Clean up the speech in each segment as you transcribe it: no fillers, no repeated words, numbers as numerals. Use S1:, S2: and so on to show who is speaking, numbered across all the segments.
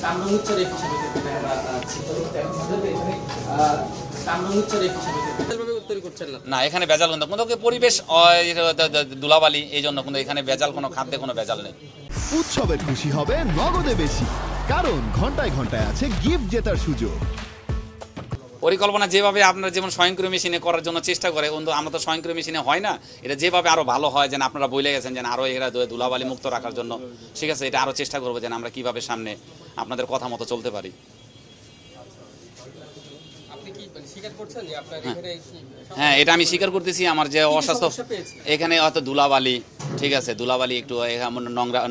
S1: কামরাঙ্গীরচরের হিসাবে কিন্তু আমরা কামরাঙ্গীরচরের হিসাবে তৈরি করছেন না, এখানে ভেজাল কিন্তু পরিবেশ ধুলাবালি, এই জন্য কিন্তু এখানে ভেজাল কোনো খাদ্যে কোনো ভেজাল নেই।
S2: উৎসবে খুশি হবে নগদে বেশি, কারণ ঘন্টায় ঘন্টায় আছে গিফট জেতার সুযোগ।
S1: পরিকল্পনা যেভাবে আপনারা যেমন স্বয়ংক্রিয় মেশিনে করার জন্য চেষ্টা করে, কিন্তু আমরা তো স্বয়ংক্রিয় মেশিনে হয় না, এটা যেভাবে আরও ভালো হয়, যেন আপনারা বলে গেছেন যেন আরও এরা ধুলাবালি মুক্ত রাখার জন্য, ঠিক আছে, এটা আরও চেষ্টা করবো যেন আমরা কীভাবে সামনে আপনাদের কথা মতো চলতে পারি। হ্যাঁ, এটা আমি স্বীকার করতেছি, আমার যে অস্বাস্থ্য এখানে হয়তো ধুলাবালি, ঠিক আছে, ধুলাবালি একটু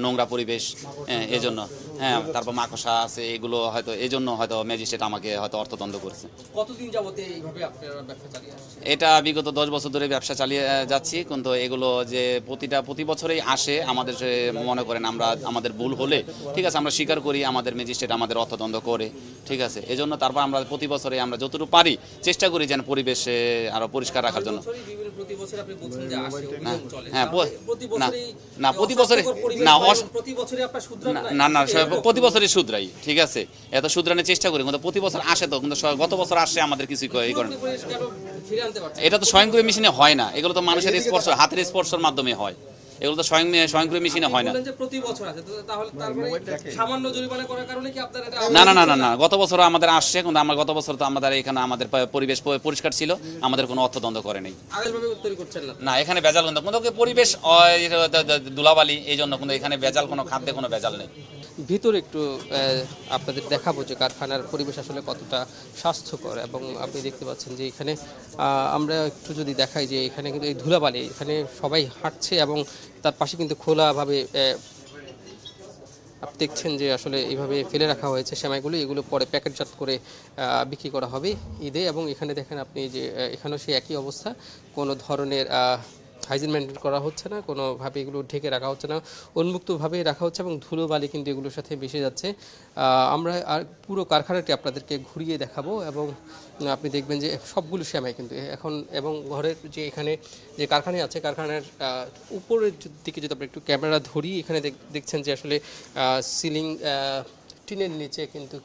S1: নোংরা পরিবেশ, হ্যাঁ এই জন্য, হ্যাঁ, তারপর মাকড়সা আছে, এগুলো হয়তো এই জন্য হয়তো ম্যাজিস্ট্রেট আমাকে হয়তো অর্থদণ্ড করছে।
S3: কতদিন যাবত এইভাবে আপনারা ব্যবসা চালিয়ে আসছেন?
S1: এটা বিগত 10 বছর ধরে ব্যবসা চালিয়ে যাচ্ছি, কিন্তু এগুলো যে প্রতি বছরেই আসে, আমাদের মনে করেন আমরা আমাদের ভুল হলে, ঠিক আছে, আমরা স্বীকার করি, আমাদের ম্যাজিস্ট্রেট আমাদের অর্থদণ্ড করে, ঠিক আছে, এই জন্য তারপর আমরা প্রতি বছরে আমরা যতটুকু পারি চেষ্টা করি যেন পরিবেশে আরো পরিষ্কার রাখার জন্য। হ্যাঁ, না প্রতি বছরে প্রতি বছরই শুধরাই, ঠিক আছে, এত শুধরানোর চেষ্টা করি, কিন্তু প্রতি বছর আসে তো, কিন্তু গত বছর আসে আমাদের কিছুই করেন। এটা তো স্বয়ংক্রিয় মেশিনে হয় না, এগুলো তো মানুষের স্পর্শ, হাতের স্পর্শের মাধ্যমে হয়, এগুলো তো স্বয়ংক্রিয় মেশিনে হয় না। না না না না না, গত বছর আমাদের আসছে, কিন্তু আমার গত বছর তো আমাদের এখানে আমাদের পরিবেশ পরিষ্কার ছিল, আমাদের কোনো অর্থদণ্ড করে নেই। না, এখানে ভেজাল কিন্তু পরিবেশ ধুলাবালি, এই জন্য কিন্তু এখানে ভেজাল কোনো খাদ্যে কোনো ভেজাল নেই।
S3: ভিতরে একটু আপনাদের দেখাবো যে কারখানার পরিবেশ আসলে কতটা স্বাস্থ্যকর, এবং আপনি দেখতে পাচ্ছেন যে এখানে আমরা একটু যদি দেখাই যে এখানে কিন্তু এই ধুলাবালি, এখানে সবাই হাঁটছে এবং তার পাশে কিন্তু খোলাভাবে আপনি দেখছেন যে আসলে এইভাবে ফেলে রাখা হয়েছে সেমাইগুলো, এগুলো পরে প্যাকেটজাত করে বিক্রি করা হবে ঈদে। এবং এখানে দেখেন আপনি যে এখানেও সেই একই অবস্থা, কোনো ধরনের হাইজিন মেনটেন করা হচ্ছে না, কোনোভাবে এগুলো ঢেকে রাখা হচ্ছে না, উন্মুক্তভাবে রাখা হচ্ছে এবং ধুলোবালি কিন্তু এগুলোর সাথে মিশে যাচ্ছে। আমরা আর পুরো কারখানাটি আপনাদেরকে ঘুরিয়ে দেখাবো, এবং আপনি দেখবেন যে সবগুলো সেমাই কিন্তু এখন, এবং ঘরের যে এখানে যে কারখানা আছে, কারখানার উপরের দিকে যদি আপনি একটু ক্যামেরা ধরি, এখানে দেখছেন যে আসলে সিলিং টিনের নিচে কিন্তু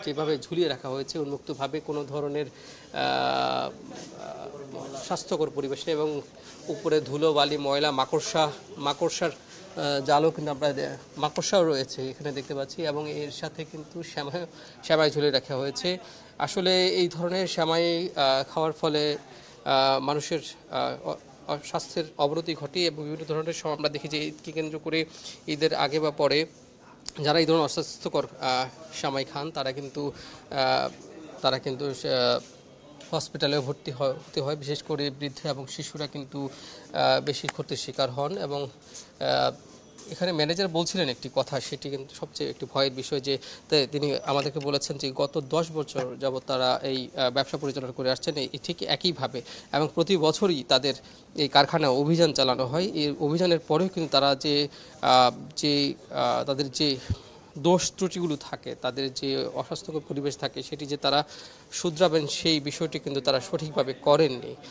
S3: যেভাবে ঝুলিয়ে রাখা হয়েছে উন্মুক্তভাবে, কোনো ধরনের স্বাস্থ্যকর পরিবেশ নেই, এবং উপরে ধুলো বালি ময়লা মাকড়সার জালও কিন্তু আমরা মাকড়সাও রয়েছে এখানে দেখতে পাচ্ছি, এবং এর সাথে কিন্তু সেমাই ঝুলিয়ে রাখা হয়েছে। আসলে এই ধরনের সেমাই খাওয়ার ফলে মানুষের স্বাস্থ্যের অবনতি ঘটে, এবং বিভিন্ন ধরনের আমরা দেখি যে ঈদকে কেন্দ্র করে ঈদের আগে বা পরে যারা এই ধরনের অস্বাস্থ্যকর সেমাই খান তারা কিন্তু হসপিটালে ভর্তি হতে হয়, বিশেষ করে বৃদ্ধ এবং শিশুরা কিন্তু বেশি ক্ষতির শিকার হন। এবং এখানে ম্যানেজার বলছিলেন একটি কথা, সেটি কিন্তু সবচেয়ে একটি ভয়ের বিষয়, যে তিনি আমাদেরকে বলেছেন যে গত 10 বছর যাবৎ তারা এই ব্যবসা পরিচালনা করে আসছেন ঠিক একইভাবে, এবং প্রতি বছরই তাদের এই কারখানায় অভিযান চালানো হয়। এই অভিযানের পরেও কিন্তু তারা তাদের যে দোষ ত্রুটিগুলো থাকে, তাদের যে অস্বাস্থ্যকর পরিবেশ থাকে, সেটি যে তারা শুধরাবেন সেই বিষয়টি কিন্তু তারা সঠিকভাবে করেননি।